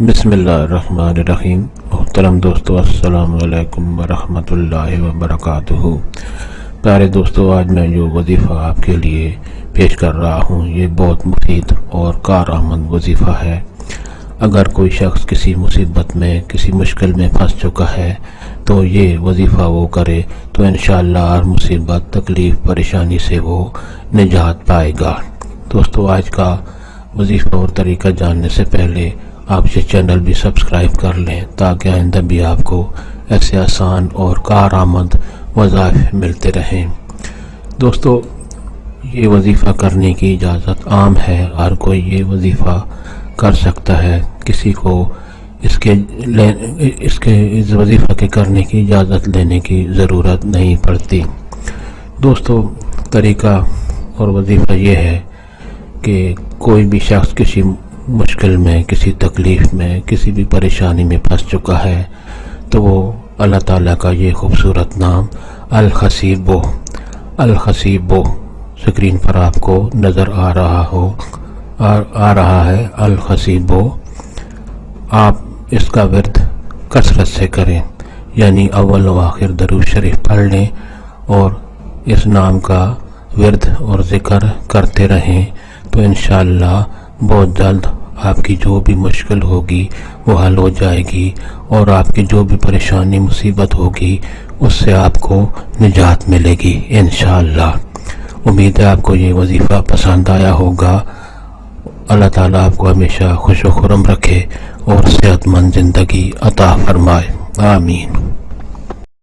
بسم اللہ الرحمن الرحیم۔ محترم دوستو، السلام علیکم ورحمۃ اللہ وبرکاتہ۔ پیارے دوستو، آج میں جو وظیفہ آپ کے لیے پیش کر رہا ہوں یہ بہت مفید اور کارآمد وظیفہ ہے۔ اگر کوئی شخص کسی مصیبت میں، کسی مشکل میں پھنس چکا ہے تو یہ وظیفہ وہ کرے تو انشاءاللہ ہر مصیبت، تکلیف، پریشانی سے وہ نجات پائے گا۔ دوستو، آج کا وظیفہ اور طریقہ جاننے سے پہلے آپ یہ چینل بھی سبسکرائب کر لیں تاکہ آئندہ بھی آپ کو ایسے آسان اور کارآمد وظائف ملتے رہیں۔ دوستو، یہ وظیفہ کرنے کی اجازت عام ہے، ہر کوئی یہ وظیفہ کر سکتا ہے، کسی کو اس وظیفہ کے کرنے کی اجازت لینے کی ضرورت نہیں پڑتی۔ دوستو، طریقہ اور وظیفہ یہ ہے کہ کوئی بھی شخص کسی مشکل میں، کسی تکلیف میں، کسی بھی پریشانی میں پھنس چکا ہے تو وہ اللہ تعالیٰ کا یہ خوبصورت نام الحسیبو سکرین پر آپ کو نظر آ رہا ہے۔ الحسیبو، آپ اس کا ورد کثرت سے کریں، یعنی اول و آخر درود شریف پڑھ لیں اور اس نام کا ورد اور ذکر کرتے رہیں تو انشاءاللہ بہت جلد آپ کی جو بھی مشکل ہوگی وہ حل ہو جائے گی اور آپ کی جو بھی پریشانی، مصیبت ہوگی اس سے آپ کو نجات ملے گی انشاءاللہ۔ امید ہے آپ کو یہ وظیفہ پسند آیا ہوگا۔ اللہ تعالیٰ آپ کو ہمیشہ خوش و خرم رکھے اور صحت مند زندگی عطا فرمائے، آمین۔